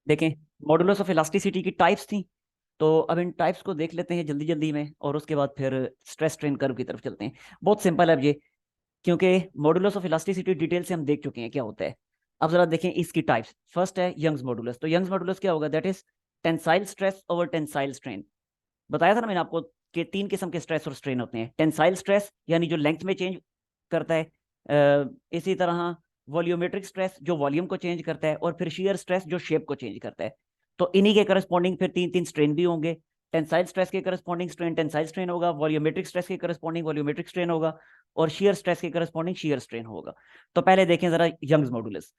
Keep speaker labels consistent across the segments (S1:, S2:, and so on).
S1: देखें, modulus of elasticity की types थी, तो अब इन टाइप्स को देख लेते हैं जल्दी जल्दी में, और उसके बाद फिर स्ट्रेस स्ट्रेन कर्व की तरफ चलते हैं। बहुत सिंपल है अब ये, क्योंकि मॉडुलस ऑफ इलास्टिसिटी डिटेल से हम देख चुके हैं क्या होता है। अब जरा देखें इसकी टाइप्स। फर्स्ट है यंग्स मॉडुलस। तो यंग्स मॉडुलस क्या होगा? That is tensile stress over tensile strain. बताया था ना मैंने आपको कि तीन किस्म के स्ट्रेस और स्ट्रेन होते हैं। टेंसाइल स्ट्रेस यानी जो लेंथ में चेंज करता है, इसी तरह वॉल्यूमेट्रिक स्ट्रेस जो वॉल्यूम को चेंज करता है, और फिर शियर स्ट्रेस जो शेप को चेंज करता है। तो इन्हीं के करस्पॉन्डिंग फिर तीन तीन स्ट्रेन भी होंगे। टेंसाइल स्ट्रेस के करस्पॉन्डिंग स्ट्रेन टेंसाइल स्ट्रेन होगा, वॉल्यूमेट्रिक स्ट्रेस के करस्पॉन्डिंग वॉल्यूमेट्रिक स्ट्रेन होगा, और शियर स्ट्रेस के करस्पॉन्डिंग शियर स्ट्रेन होगा। तो पहले देखें जरा यंग्स मॉडुलस।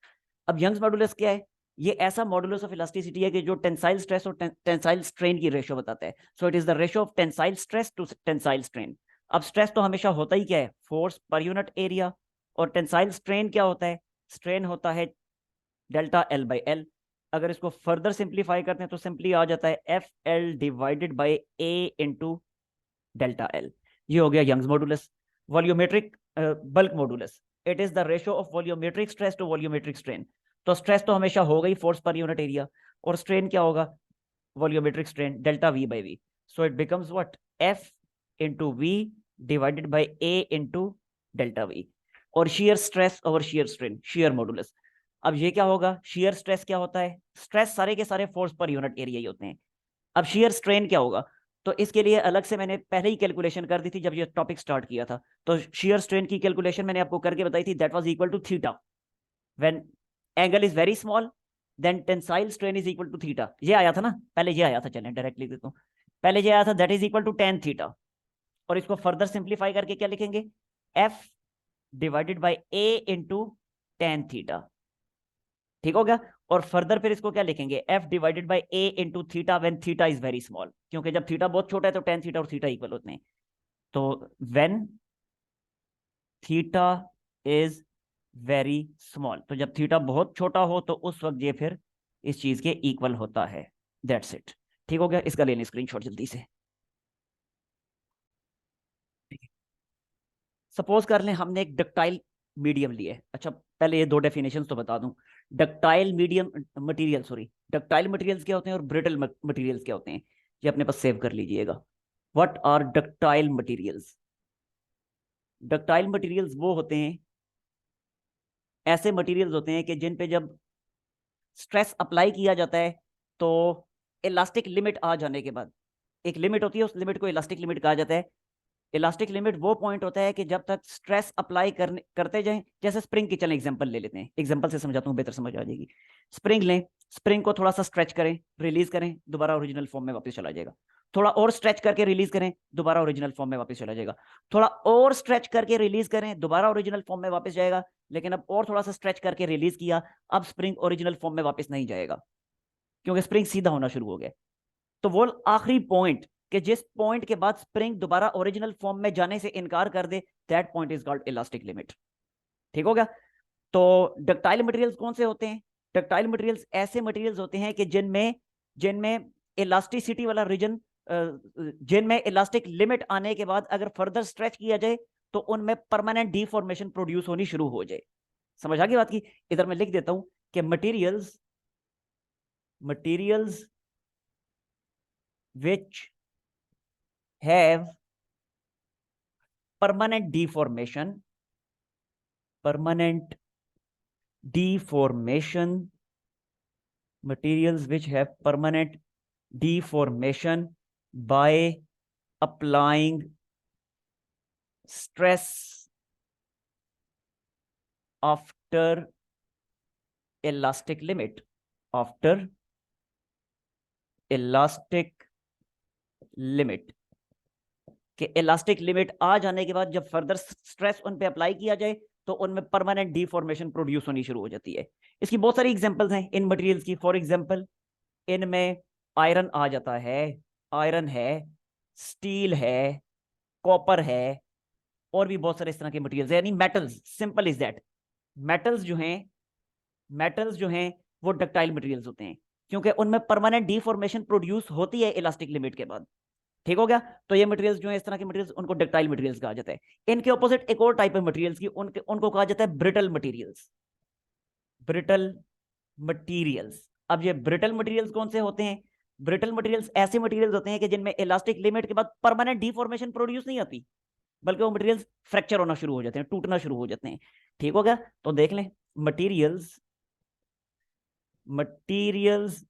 S1: अब यंग्स मॉडुलस क्या है? ये ऐसा मॉडुलस ऑफ इलास्टिसिटी है कि जो टेंसाइल स्ट्रेस और टेंसाइल स्ट्रेन की रेशियो बताता है। So it is the ratio of tensile stress to tensile strain. अब स्ट्रेस तो हमेशा होता ही क्या है? फोर्स पर यूनिट एरिया। और टेंसाइल स्ट्रेन क्या होता है? स्ट्रेन होता है डेल्टा एल बाई एल। अगर इसको फर्दर सिंप्लीफाई करते हैं तो सिंपली आ जाता है F L divided by A into delta L. ये हो गया Young's modulus. Volumetric bulk modulus, it is the ratio of volumetric stress to volumetric strain. तो स्ट्रेस तो हमेशा होगा ही फोर्स पर यूनिट एरिया, और स्ट्रेन क्या होगा? Volumetric strain delta V by V. So it becomes what? F into V divided by A into delta V. और shear stress over shear strain, shear modulus. अब ये क्या होगा? शियर स्ट्रेस क्या होता है? स्ट्रेस सारे के सारे फोर्स पर यूनिट एरिया ही होते हैं। अब शियर स्ट्रेन क्या होगा? तो इसके लिए अलग से मैंने पहले ही कैलकुलेशन कर दी थी जब ये टॉपिक स्टार्ट किया था। तो शियर स्ट्रेन की कैलकुलेशन मैंने आपको करके बताई थी, that was equal to theta when angle is very small, then tensile strain is equal to theta. ये आया था ना पहले, ये आया था, चलें डायरेक्टली देता हूँ। पहले ये आया था that is equal to tan theta, और इसको फर्दर सिंप्लीफाई करके क्या लिखेंगे? F divided by A into tan theta. ठीक हो गया? और फर्दर फिर इसको क्या लिखेंगे? F divided by A into theta when theta is very small, क्योंकि जब थीटा बहुत छोटा है तो टेन थीटा और थीटा इक्वल होते हैं। तो when theta is very small, तो जब थीटा बहुत छोटा हो तो उस वक्त ये फिर इस चीज के इक्वल होता है। That's it. ठीक हो गया? इसका लेने स्क्रीनशॉट जल्दी से। सपोज कर लें हमने एक डक्टाइल मीडियम लिया है। अच्छा, पहले ये दो डेफिनेशंस तो बता दूं। Ductile medium material, sorry, ductile materials क्या होते हैं और ब्रिटल मटेरियल्स क्या होते हैं, ये अपने पास सेव कर लीजिएगा। What are ductile materials? Ductile materials वो होते हैं, ऐसे मटेरियल्स होते हैं कि जिन पे जब स्ट्रेस अप्लाई किया जाता है तो इलास्टिक लिमिट आ जाने के बाद, एक लिमिट होती है, उस लिमिट को इलास्टिक लिमिट कहा जाता है। इलास्टिक लिमिट वो पॉइंट होता है कि जब तक स्ट्रेस अप्लाई करते जाएं, जैसे स्प्रिंग की, चलें एग्जांपल ले लेते हैं, एग्जांपल से समझाता हूं, बेहतर समझ आ जाएगी। स्प्रिंग लें, स्प्रिंग को थोड़ा सा स्ट्रेच करें, रिलीज करें, दोबारा ओरिजिनल फॉर्म में वापस चला जाएगा। थोड़ा और स्ट्रेच करके रिलीज करें, दोबारा ओरिजिनल फॉर्म में वापस चला जाएगा। थोड़ा और स्ट्रेच करके रिलीज करें, दोबारा ओरिजिनल फॉर्म में वापस जाएगा। लेकिन अब और थोड़ा सा स्ट्रेच करके रिलीज किया, अब स्प्रिंग ओरिजिनल फॉर्म में वापस नहीं जाएगा, क्योंकि स्प्रिंग सीधा होना शुरू हो गया। तो वो आखिरी पॉइंट, कि जिस पॉइंट के बाद स्प्रिंग दोबारा ओरिजिनल फॉर्म में जाने से इनकार कर दे, that point is called elastic limit. ठीक हो गया? तो डक्टाइल मटेरियल्स कौन से होते हैं? डक्टाइल मटेरियल्स ऐसे मटेरियल्स होते हैं कि जिनमें जिनमें इलास्टिसिटी वाला रीजन, जिनमें इलास्टिक लिमिट आने के बाद अगर फर्दर स्ट्रेच किया जाए तो उनमें परमानेंट डिफॉर्मेशन प्रोड्यूस होनी शुरू हो जाए। समझ आ गई बात की? इधर मैं लिख देता हूं कि materials materials which have permanent deformation, materials which have permanent deformation by applying stress after elastic limit, after elastic limit, कि इलास्टिक लिमिट आ जाने के बाद जब फर्दर स्ट्रेस उन पे अप्लाई किया जाए तो उनमें परमानेंट डिफॉर्मेशन प्रोड्यूस होनी शुरू हो जाती है। इसकी बहुत सारी एग्जांपल्स हैं इन मटेरियल्स की। फॉर एग्जांपल, इनमें आयरन आ जाता है, आयरन है, स्टील है, कॉपर है, और भी बहुत सारे इस तरह के मटेरियल्स है, यानी metals. Simple is that. Metals जो हैं मेटल्स जो हैं वो डक्टाइल मटेरियल्स होते हैं, क्योंकि उनमें परमानेंट डिफॉर्मेशन प्रोड्यूस होती है इलास्टिक लिमिट के बाद। ठीक हो गया? तो ये मटेरियल्स जो है, इस तरह के मटेरियल्स, उनको डक्टाइल मटेरियल्स कहा जाता है। इनके ऑपोजिट एक और टाइप है मटेरियल्स की, उनको कहा जाता है ब्रिटल मटेरियल्स। Brittle materials. अब ये ब्रिटल मटेरियल्स कौन से होते हैं? ब्रिटल मटेरियल्स ऐसे मटेरियल्स होते हैं कि जिनमें इलास्टिक लिमिट के बाद परमानेंट डिफॉर्मेशन प्रोड्यूस नहीं होती, बल्कि वो मटेरियल्स फ्रैक्चर होना शुरू हो जाते हैं, टूटना शुरू हो जाते हैं। ठीक हो गया? तो देख लें, materials materials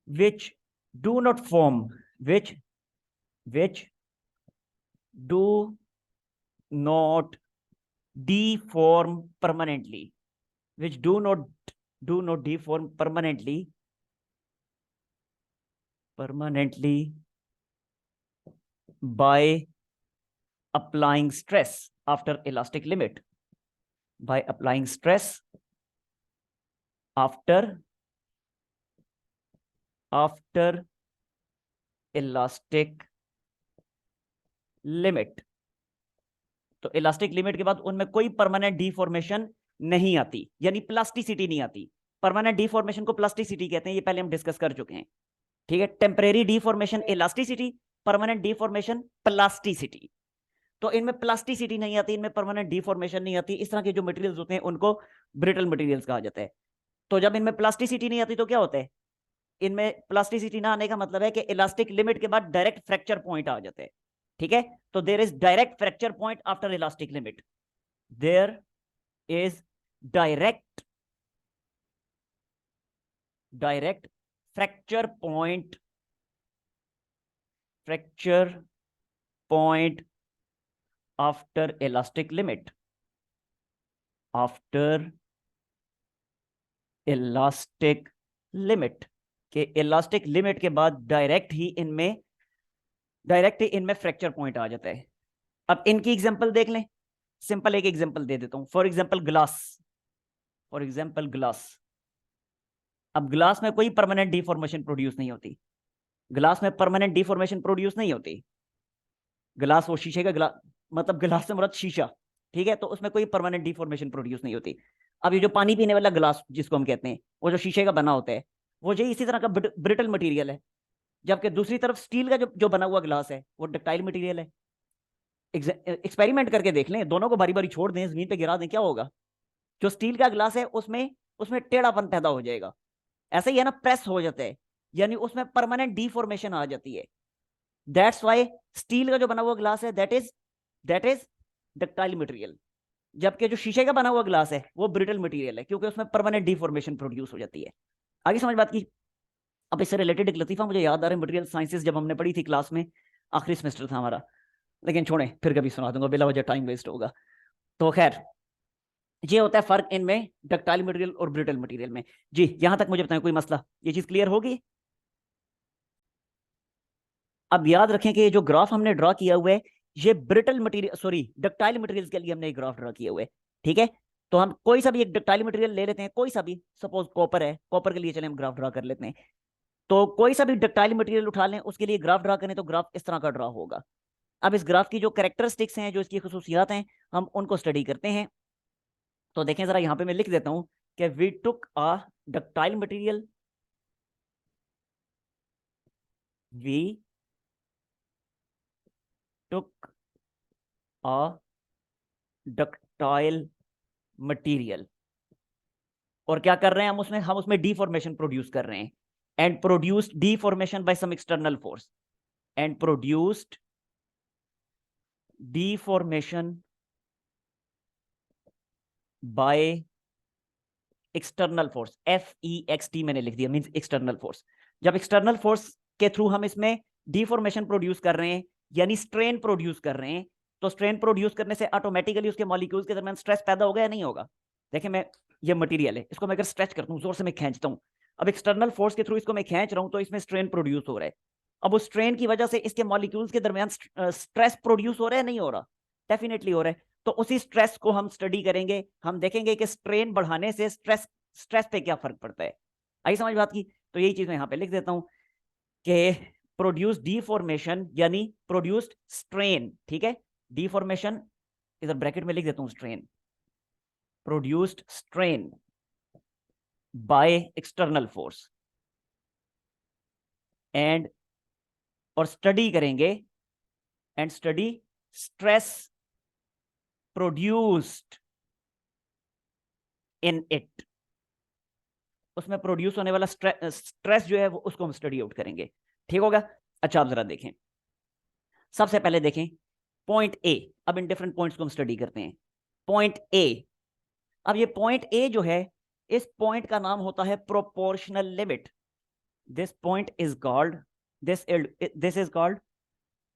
S1: which do not form, which do not deform permanently, which do not deform permanently by applying stress after elastic limit, by applying stress after elastic limit। तो इलास्टिक लिमिट के बाद उनमें कोई परमानेंट डिफॉर्मेशन नहीं आती, यानी plasticity नहीं आती। परमानेंट डिफॉर्मेशन को प्लास्टिसिटी कहते हैं, ये पहले हम डिस्कस कर चुके हैं। ठीक है, temporary deformation elasticity, permanent deformation plasticity. तो इनमें प्लास्टिसिटी नहीं आती, इनमें परमानेंट डिफॉर्मेशन नहीं आती। इस तरह के जो मटेरियल्स होते हैं उनको ब्रिटल मटेरियल्स कहा जाता है। तो जब इनमें प्लास्टिसिटी नहीं आती तो क्या होता है? इनमें प्लास्टिसिटी ना आने का मतलब है कि इलास्टिक लिमिट के बाद डायरेक्ट फ्रैक्चर पॉइंट आ जाते हैं। ठीक है, तो there is direct fracture point after elastic limit, there is direct fracture point after elastic limit, after elastic limit के इलास्टिक लिमिट के बाद डायरेक्ट ही इनमें फ्रैक्चर पॉइंट आ जाता है। अब इनकी एग्जांपल देख लें, सिंपल एक एग्जांपल दे देता हूं। For example glass. अब ग्लास में कोई परमानेंट डिफॉर्मेशन प्रोड्यूस नहीं होती, ग्लास में परमानेंट डिफॉर्मेशन प्रोड्यूस नहीं होती। ग्लास वो शीशे का ग्लास, मतलब ग्लास से मुराद शीशा। ठीक है, तो उसमें कोई परमानेंट डिफॉर्मेशन प्रोड्यूस नहीं होती। अब ये जो पानी पीने वाला ग्लास जिसको हम कहते हैं, वो जो शीशे का बना होता है, वो जो इसी तरह का ब्रिटल मटेरियल है। जबकि दूसरी तरफ स्टील का जो बना हुआ ग्लास है वो डक्टाइल मटेरियल है। एक्सपेरिमेंट करके देख लें, दोनों को बारी बारी छोड़ दें, जमीन पे गिरा दें, क्या होगा? जो स्टील का ग्लास है उसमें उसमें टेढ़ापन पैदा हो जाएगा। ऐसे ही है ना, प्रेस हो जाता है, यानी उसमें परमानेंट डिफॉर्मेशन आ जाती है। दैट्स वाई स्टील का जो बना हुआ ग्लास है दैट इज डक्टाइल मटेरियल, जबकि जो शीशे का बना हुआ ग्लास है वो ब्रिटल मटेरियल है, क्योंकि उसमें परमानेंट डिफॉर्मेशन प्रोड्यूस हो जाती है। आगे समझ बात की? अब इससे रिलेटेड एक लतीफा मुझे याद आ रहा है, मटेरियल साइंसेज जब हमने पढ़ी थी क्लास में, आखिरी सेमेस्टर था हमारा, लेकिन छोड़ें, फिर कभी सुना दूंगा, बिला वजह टाइम वेस्ट होगा। तो खैर, ये होता है फर्क इनमें डक्टाइल मटेरियल और ब्रिटल मटेरियल में। जी, यहां तक मुझे बताएं, कोई मसला? ये चीज क्लियर होगी? अब याद रखें कि ये जो ग्राफ हमने ड्रॉ किया हुआ है, ये brittle material, sorry, ductile materials के लिए हमने एक ग्राफ ड्रॉ किया हुआ है। ठीक है, तो हम कोई सा भी एक डक्टाइल मटेरियल ले लेते हैं, कोई सा भी, सपोज कॉपर है, कॉपर के लिए चले हम ग्राफ ड्रॉ कर लेते हैं। तो कोई सा भी डक्टाइल मटेरियल उठा लें, उसके लिए ग्राफ ड्रॉ करें तो ग्राफ इस तरह का ड्रॉ होगा। अब इस ग्राफ की जो कैरेक्टरिस्टिक्स हैं, जो इसकी खसूसियात हैं, हम उनको स्टडी करते हैं। तो देखें जरा, यहां पे मैं लिख देता हूं कि we took a ductile material, we took a ductile material, और क्या कर रहे हैं हम उसमें डिफॉर्मेशन प्रोड्यूस कर रहे हैं, and produced deformation by some external force, and produced deformation by external force, FEXT मैंने लिख दिया, मींस एक्सटर्नल फोर्स। जब एक्सटर्नल फोर्स के थ्रू हम इसमें डिफॉर्मेशन प्रोड्यूस कर रहे हैं, यानी स्ट्रेन प्रोड्यूस कर रहे हैं, तो स्ट्रेन प्रोड्यूस करने से ऑटोमेटिकली उसके मॉलिक्यूल्स के दरमियान स्ट्रेस पैदा होगा या नहीं होगा? देखिए, मैं, ये मटेरियल है, इसको मैं अगर स्ट्रेच करता हूँ, जोर से मैं खींचता हूँ, अब एक्सटर्नल फोर्स के थ्रू इसको मैं खींच रहा हूँ, तो इसमें स्ट्रेन प्रोड्यूस हो रहा है। अब उस स्ट्रेन की वजह से इसके मॉलिक्यूल्स के दरमियान स्ट्रेस प्रोड्यूस हो रहा है, नहीं हो रहा? डेफिनेटली हो रहा है। तो उसी स्ट्रेस को हम स्टडी करेंगे, हम देखेंगे कि स्ट्रेन बढ़ाने से स्ट्रेस पे क्या फर्क पड़ता है। आई समझ बात की? तो यही चीज मैं यहां पे लिख देता हूं कि प्रोड्यूस डिफॉर्मेशन यानी प्रोड्यूस्ड स्ट्रेन। ठीक है, डिफॉर्मेशन इधर ब्रैकेट में लिख देता हूं, strain, produced strain bye external force, and, और स्टडी करेंगे, and study stress produced in it, उसमें प्रोड्यूस होने वाला स्ट्रेस जो है वो उसको हम स्टडी आउट करेंगे। ठीक होगा। अच्छा आप जरा देखें, सबसे पहले देखें पॉइंट ए। अब इन डिफरेंट पॉइंट्स को हम स्टडी करते हैं। पॉइंट ए, अब ये पॉइंट ए जो है, इस पॉइंट का नाम होता है proportional limit. This point is called this is called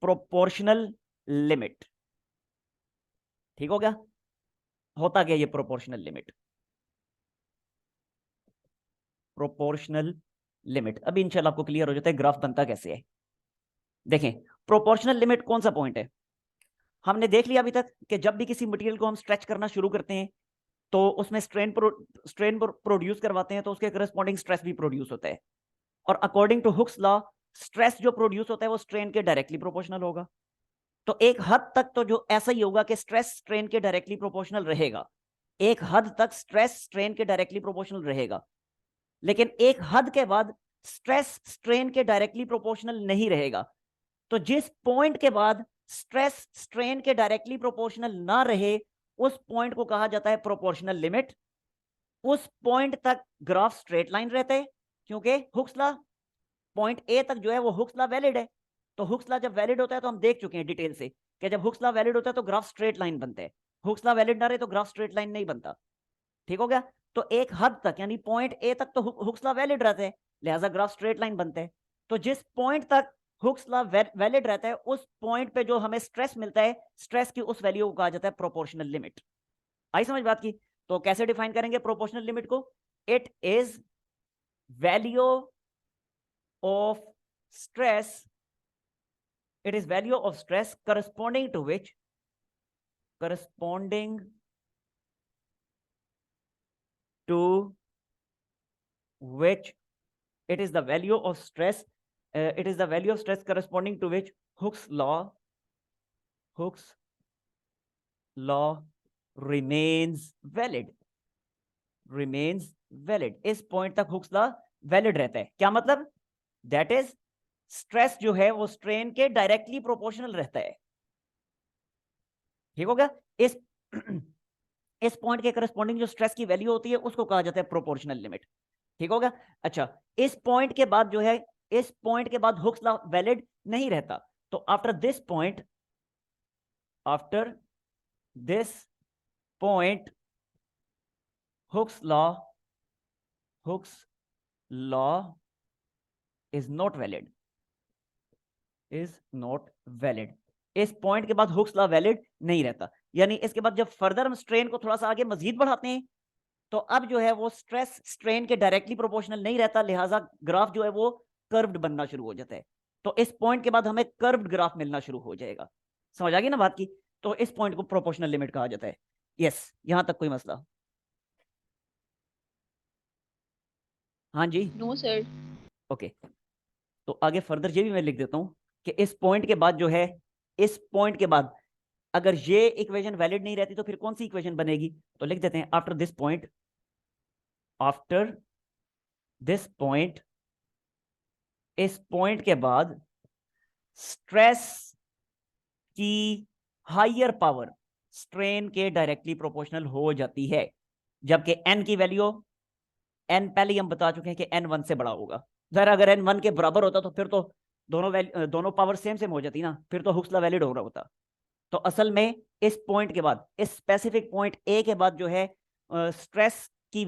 S1: proportional limit. ठीक हो गया। होता क्या ये प्रोपोर्शनल लिमिट? प्रोपोर्शनल लिमिट अभी इंशाल्लाह आपको क्लियर हो जाता है ग्राफ बनता कैसे है। देखें प्रोपोर्शनल लिमिट कौन सा पॉइंट है? हमने देख लिया अभी तक कि जब भी किसी मटेरियल को हम स्ट्रेच करना शुरू करते हैं तो उसमें स्ट्रेन प्रोड्यूस करवाते हैं, तो उसके करस्पॉन्डिंग स्ट्रेस भी प्रोड्यूस होता है। और according to Hooke's law stress जो प्रोड्यूस होता है वो स्ट्रेन के डायरेक्टली प्रोपोर्शनल होगा। तो एक हद तक तो जो ऐसा ही होगा कि स्ट्रेस स्ट्रेन के डायरेक्टली प्रोपोर्शनल रहेगा, एक हद तक स्ट्रेस स्ट्रेन के डायरेक्टली प्रोपोर्शनल रहेगा। लेकिन एक हद के बाद स्ट्रेस स्ट्रेन के डायरेक्टली प्रोपोर्शनल नहीं रहेगा। तो जिस पॉइंट के बाद स्ट्रेस स्ट्रेन के डायरेक्टली प्रोपोर्शनल ना रहे उस पॉइंट को कहा जाता है प्रोपोर्शनल लिमिट। उस पॉइंट तक ग्राफ स्ट्रेट लाइन रहता है, क्योंकि हुक्स लॉ पॉइंट ए तक जो है वो हुक्स लॉ वैलिड है। तो हुक्स लॉ जब वैलिड होता है तो हम देख चुके हैं डिटेल से कि जब हुक्स लॉ वैलिड होता है तो ग्राफ स्ट्रेट लाइन बनते हैं, हुक्स लॉ वैलिड ना रहे तो ग्राफ स्ट्रेट लाइन नहीं बनता। ठीक हो गया। तो एक हद तक यानी पॉइंट ए तक तो हुक्स लॉ वैलिड रहते हैं, लिहाजा ग्राफ स्ट्रेट लाइन बनते हैं। तो जिस पॉइंट तक हुक्स लॉ वैलिड रहता है उस पॉइंट पे जो हमें स्ट्रेस मिलता है, स्ट्रेस की उस वैल्यू को कहा जाता है प्रोपोर्शनल लिमिट। आई समझ बात की? तो कैसे डिफाइन करेंगे प्रोपोर्शनल लिमिट को? It is value of stress, it is value of stress corresponding to which it is the value of stress corresponding to which Hooke's law remains valid। इस point तक Hooke's law valid रहता है। क्या मतलब? That is stress जो है वो strain के डायरेक्टली प्रोपोर्शनल रहता है। ठीक हो गया। इस इस पॉइंट के करस्पॉन्डिंग जो स्ट्रेस की वैल्यू होती है उसको कहा जाता है प्रोपोर्शनल लिमिट। ठीक हो गया। अच्छा, इस पॉइंट के बाद जो है, इस पॉइंट के बाद हुक्स लॉ वैलिड नहीं रहता। तो after this point hooks law is not valid. इस पॉइंट के बाद हुक्स लॉ वैलिड नहीं रहता। यानी इसके बाद जब फर्दर हम स्ट्रेन को थोड़ा सा आगे मजीद बढ़ाते हैं तो अब जो है वो स्ट्रेस स्ट्रेन के डायरेक्टली प्रोपोर्शनल नहीं रहता, लिहाजा ग्राफ जो है वो कर्व्ड बनना शुरू हो जाता है। तो इस पॉइंट के बाद हमें कर्व्ड ग्राफ मिलना शुरू हो जाएगा। समझ आ गई ना बात की? तो इस पॉइंट को प्रोपोर्शनल लिमिट कहा जाता है। यस, यहां तक कोई मसला? हाँ जी,
S2: नो सर।
S1: ओके। तो आगे फर्दर ये भी मैं लिख देता हूं कि इस पॉइंट के बाद जो है, इस पॉइंट के बाद अगर ये इक्वेशन वैलिड नहीं रहती तो फिर कौन सी इक्वेशन बनेगी? तो लिख देते हैं आफ्टर दिस पॉइंट, इस पॉइंट के बाद स्ट्रेस की हायर पावर स्ट्रेन के डायरेक्टली प्रोपोर्शनल हो जाती है, जबकि एन की वैल्यू, एन पहले ही हम बता चुके हैं कि एन 1 से बड़ा होगा। जरा अगर एन 1 के बराबर होता तो फिर तो दोनों पावर सेम हो जाती ना, फिर तो हुक्स लॉ वैलिड हो रहा होता। तो असल में इस पॉइंट के बाद, इस स्पेसिफिक पॉइंट ए के बाद जो है स्ट्रेस की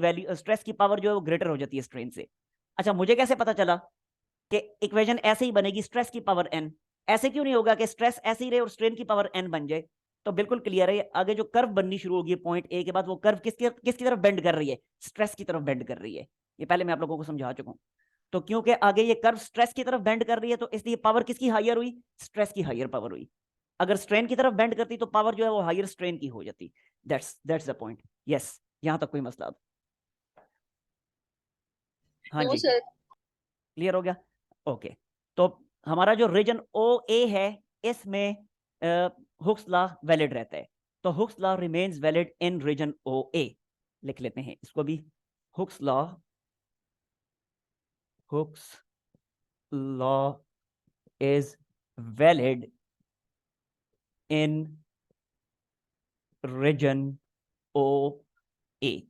S1: पावर जो है वो ग्रेटर हो जाती है स्ट्रेन से। अच्छा, मुझे कैसे पता चला कि इक्वेशन ऐसे ही बनेगी स्ट्रेस की पावर एन? ऐसे क्यों नहीं होगा कि स्ट्रेस ऐसे ही रहे और स्ट्रेन की पावर एन बन जाए? तो बिल्कुल क्लियर है, आगे जो कर्व बननी शुरू होगी पॉइंट ए के बाद, वो कर्व किसकी तरफ बेंड कर रही है? स्ट्रेस की तरफ बेंड कर रही है। ये पहले मैं आप लोगों को समझा चुका हूं। तो क्योंकि आगे ये कर्व स्ट्रेस की तरफ बेंड कर रही है तो इसलिए पावर किसकी हायर हुई? स्ट्रेस की हायर पावर हुई। अगर स्ट्रेन की तरफ बेंड करती तो पावर जो है वो हायर स्ट्रेन की हो जाती। That's the point. यस, यहां तक कोई मसला? हाँ
S2: नो
S1: जी,
S2: सर।
S1: क्लियर हो गया। ओके। तो हमारा जो रीजन ओ ए है इसमें हुक्स लॉ वैलिड रहता है। तो Hooke's law remains valid in region O A. लिख लेते हैं इसको भी। Hooke's law is valid in region O A,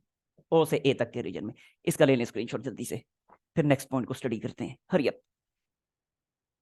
S1: O से ए तक के रीजन में। इसका ले लें स्क्रीनशॉट जल्दी से, फिर नेक्स्ट पॉइंट को स्टडी करते हैं। Hurry up.